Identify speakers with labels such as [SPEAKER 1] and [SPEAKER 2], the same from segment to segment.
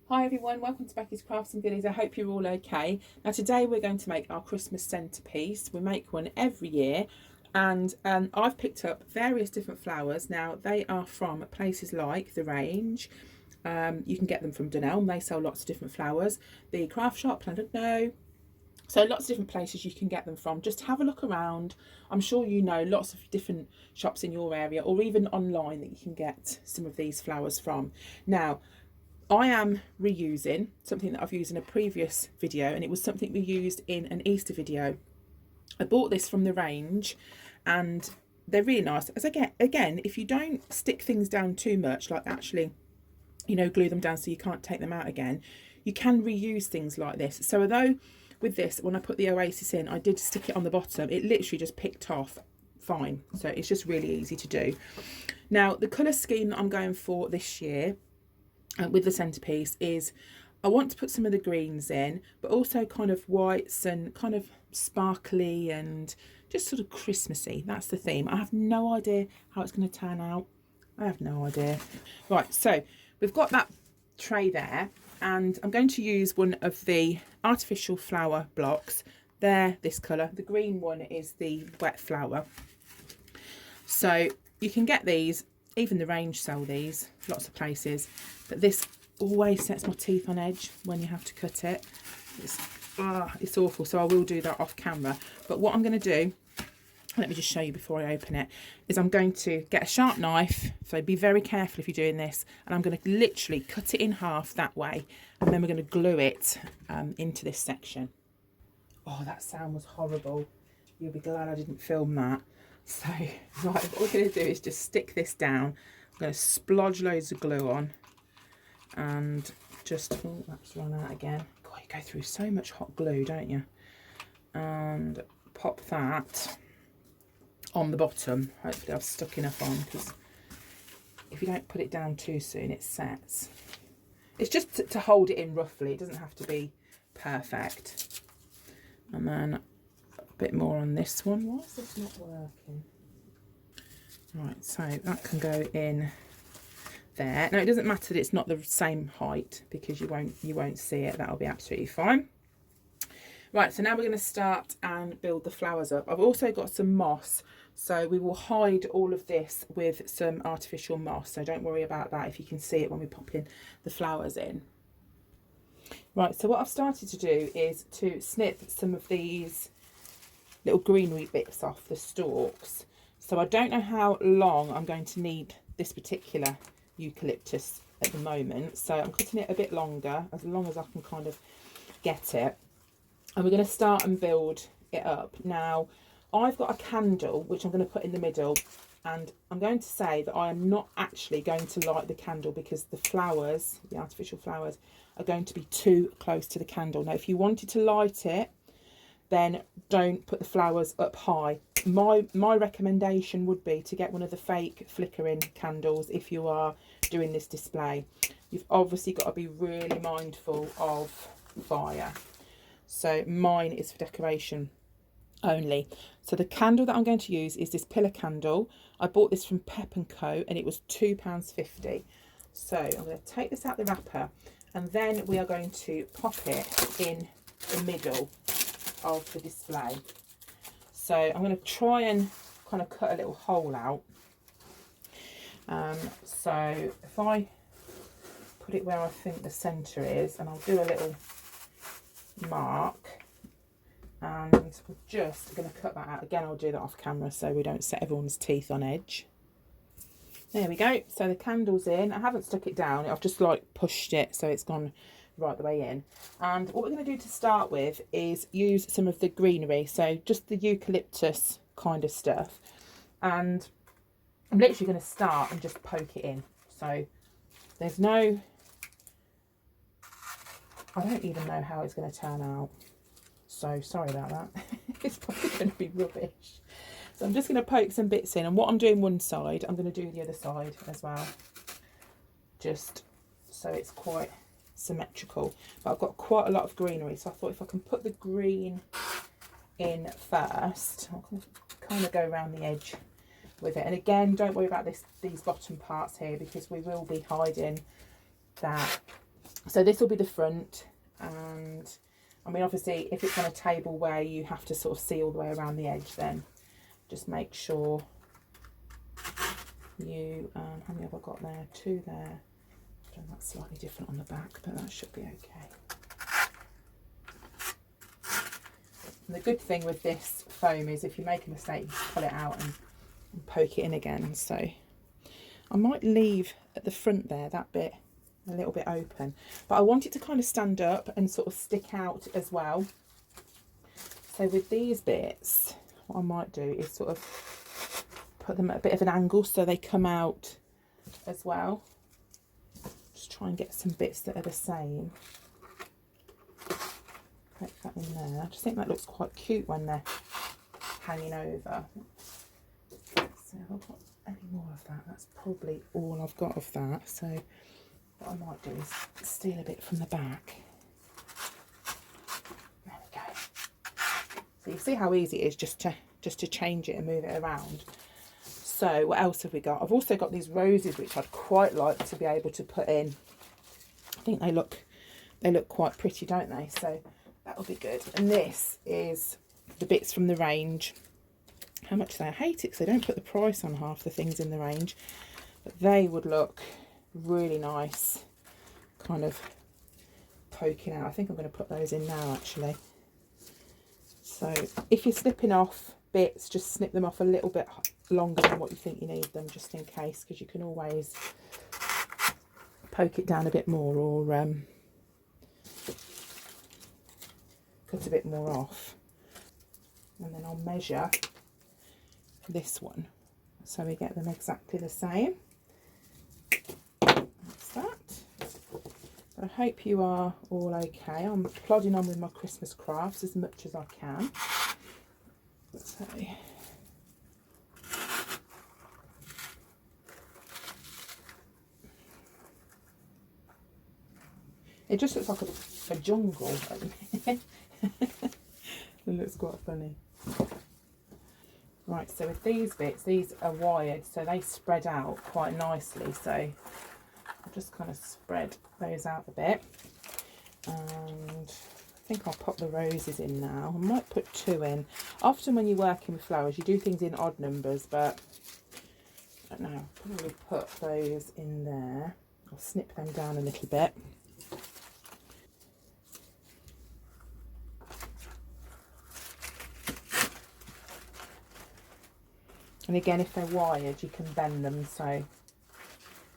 [SPEAKER 1] Hi everyone, welcome to Becky's Crafts and Goodies. I hope you're all okay. Now today we're going to make our Christmas centerpiece. We make one every year and I've picked up various different flowers. Now they are from places like The Range. You can get them from Dunelm, they sell lots of different flowers. The Craft Shop, I don't know. So lots of different places you can get them from. Just have a look around. I'm sure you know lots of different shops in your area or even online that you can get some of these flowers from. Now, I am reusing something that I've used in a previous video, and it was something we used in an Easter video. I bought this from The Range and they're really nice. As again, if you don't stick things down too much, like actually, glue them down so you can't take them out again, you can reuse things like this. So although with this, when I put the Oasis in, I did stick it on the bottom, it literally just picked off fine. So it's just really easy to do. Now, the colour scheme that I'm going for this year with the centerpiece is I want to put some of the greens in, but also kind of whites and kind of sparkly and just sort of Christmassy. That's the theme. I have no idea how it's going to turn out. I have no idea. Right, so we've got that tray there, and I'm going to use one of the artificial flower blocks. They're this colour. The green one is the wet flower. So you can get these, even The Range sell these, lots of places, but this always sets my teeth on edge when you have to cut it. It's awful, so I will do that off camera. But what I'm going to do, let me just show you before I open it, is I'm going to get a sharp knife, so be very careful if you're doing this, and I'm going to literally cut it in half that way, and then we're going to glue it into this section. Oh, that sound was horrible. You'll be glad I didn't film that. So, right, what we're going to do is just stick this down. I'm going to splodge loads of glue on and just, oh, that's run out again. God, you go through so much hot glue, don't you? And pop that on the bottom. Hopefully I've stuck enough on, because if you don't put it down too soon, it sets. It's just to hold it in roughly. It doesn't have to be perfect. And then a bit more on this one. Why is this not working? Right, so that can go in there. Now it doesn't matter that it's not the same height, because you won't see it. That'll be absolutely fine. Right, so now we're going to start and build the flowers up. I've also got some moss, so we will hide all of this with some artificial moss, so don't worry about that if you can see it when we pop in the flowers in. Right, so what I've started to do is to snip some of these little greenery bits off the stalks. So I don't know how long I'm going to need this particular eucalyptus at the moment, so I'm cutting it a bit longer, as long as I can kind of get it. And we're going to start and build it up. Now, I've got a candle which I'm going to put in the middle, and I'm going to say that I am not actually going to light the candle, because the flowers, the artificial flowers, are going to be too close to the candle. Now, if you wanted to light it, then don't put the flowers up high. My recommendation would be to get one of the fake flickering candles if you are doing this display. You've obviously got to be really mindful of fire. So mine is for decoration only. So the candle that I'm going to use is this pillar candle. I bought this from Pep & Co and it was £2.50. So I'm going to take this out the wrapper, and then we are going to pop it in the middle of the display. So I'm going to try and kind of cut a little hole out. So if I put it where I think the centre is, and I'll do a little mark, and we're just going to cut that out. Again, I'll do that off camera so we don't set everyone's teeth on edge. There we go. So the candle's in. I haven't stuck it down. I've just like pushed it so it's gone right the way in. And what we're going to do to start with is use some of the greenery, so just the eucalyptus kind of stuff, and I'm literally going to start and just poke it in. So there's no, I don't even know how it's going to turn out, so sorry about that. It's probably going to be rubbish. So I'm just going to poke some bits in, and what I'm doing one side, I'm going to do the other side as well, just so it's quite symmetrical. But I've got quite a lot of greenery, so I thought if I can put the green in first, I'll kind of go around the edge with it. And again, don't worry about these bottom parts here, because we will be hiding that So this will be the front, and I mean, obviously if it's on a table where you have to sort of see all the way around the edge, then just make sure you, how many have I got there? 2 there. I've done that slightly different on the back, but that should be okay. And the good thing with this foam is if you make a mistake, you pull it out and poke it in again. So I might leave at the front there, that bit a little bit open, but I want it to kind of stand up and sort of stick out as well. So with these bits, what I might do is sort of put them at a bit of an angle so they come out as well. Just try and get some bits that are the same. Put that in there. I just think that looks quite cute when they're hanging over. So have I got any more of that? That's probably all I've got of that. So what I might do is steal a bit from the back. There we go. So you see how easy it is just to change it and move it around. So what else have we got? I've also got these roses which I'd quite like to be able to put in. I think they look quite pretty, don't they? So that'll be good. And this is the bits from the range. How much I hate it because they don't put the price on half the things in the range, but they would look really nice, kind of poking out. I think I'm going to put those in now actually. So if you're snipping off bits, just snip them off a little bit longer than what you think you need them, just in case, because you can always poke it down a bit more or cut a bit more off. And then I'll measure this one so we get them exactly the same. That's that. I hope you are all okay. I'm plodding on with my Christmas crafts as much as I can. So it just looks like a jungle. It looks quite funny. Right, so with these bits, these are wired, so they spread out quite nicely. So I'll just kind of spread those out a bit. And I think I'll pop the roses in now. I might put 2 in. Often when you're working with flowers, you do things in odd numbers, but I don't know, I'll probably put those in there. I'll snip them down a little bit. And again, if they're wired, you can bend them, so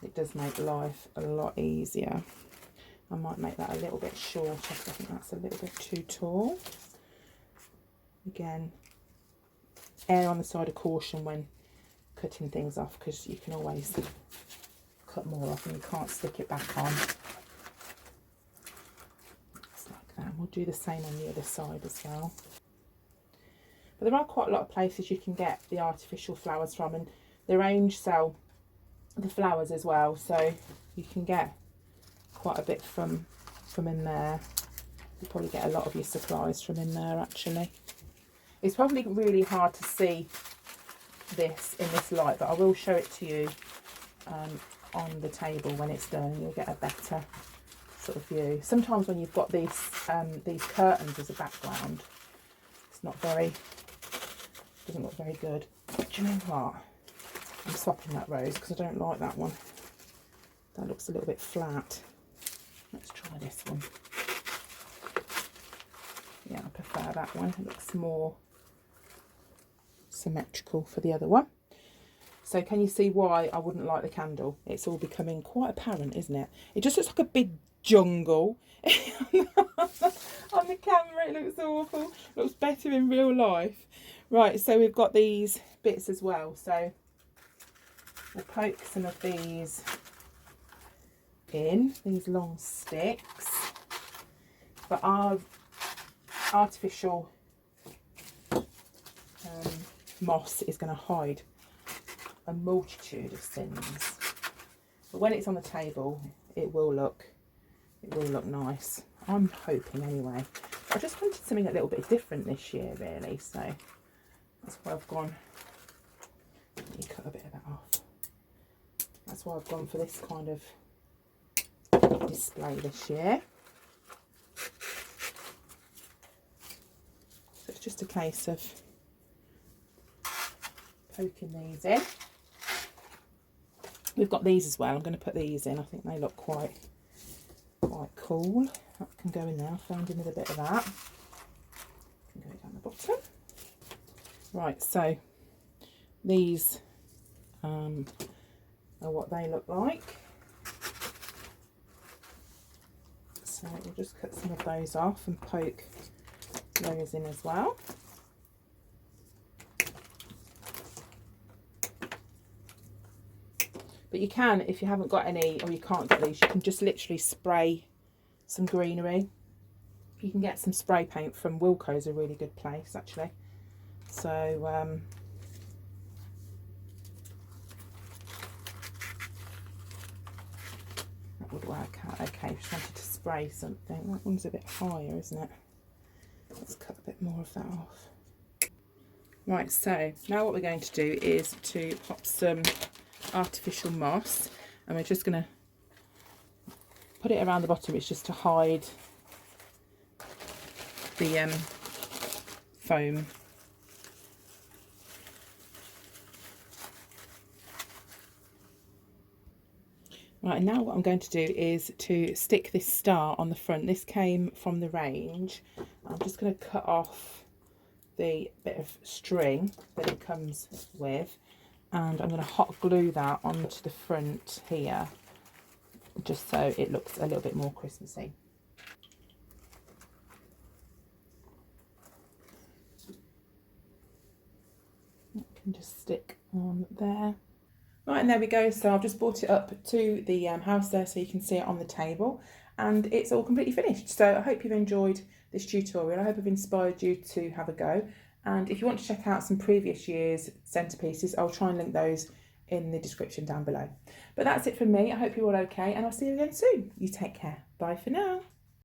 [SPEAKER 1] it does make life a lot easier. I might make that a little bit shorter because I think that's a little bit too tall. Again, err on the side of caution when cutting things off, because you can always cut more off and you can't stick it back on. Just like that. We'll do the same on the other side as well. But there are quite a lot of places you can get the artificial flowers from, and the range sell the flowers as well, so you can get quite a bit from in there. You probably get a lot of your supplies from in there actually. It's probably really hard to see this in this light, but I will show it to you on the table when it's done. You'll get a better sort of view. Sometimes when you've got these curtains as a background, it's not very, doesn't look very good. But do you know what? I'm swapping that rose because I don't like that one. That looks a little bit flat. Let's try this one. Yeah, I prefer that one. It looks more symmetrical for the other one. So can you see why I wouldn't like the candle? It's all becoming quite apparent, isn't it? It just looks like a big jungle. On the camera it looks awful. It looks better in real life. Right, so we've got these bits as well. So we'll poke some of these in, these long sticks. But our artificial moss is going to hide a multitude of sins. But when it's on the table, it will look nice. I'm hoping anyway. I just wanted something a little bit different this year, really. So that's why I've gone. Let me cut a bit of that off. That's why I've gone for this kind of display this year. So it's just a case of poking these in. We've got these as well. I'm going to put these in. I think they look quite cool. That can go in there. I found another bit of that. Can go down the bottom. Right, so these are what they look like. So we'll just cut some of those off and poke those in as well. But you can, if you haven't got any or you can't get these, you can just literally spray some greenery. You can get some spray paint from Wilko's, a really good place actually. So that would work out okay. Just wanted to spray something. That one's a bit higher, isn't it? Let's cut a bit more of that off. Right, so now what we're going to do is to pop some artificial moss, and we're just going to put it around the bottom. It's just to hide the foam. Right, and now what I'm going to do is to stick this star on the front. This came from the range. I'm just going to cut off the bit of string that it comes with, and I'm going to hot glue that onto the front here, just so it looks a little bit more Christmassy. It can just stick on there. Right, and there we go. So I've just brought it up to the house there so you can see it on the table, and it's all completely finished. So I hope you've enjoyed this tutorial. I hope I've inspired you to have a go. And if you want to check out some previous year's centerpieces, I'll try and link those in the description down below. But that's it from me. I hope you're all okay, and I'll see you again soon. You take care. Bye for now.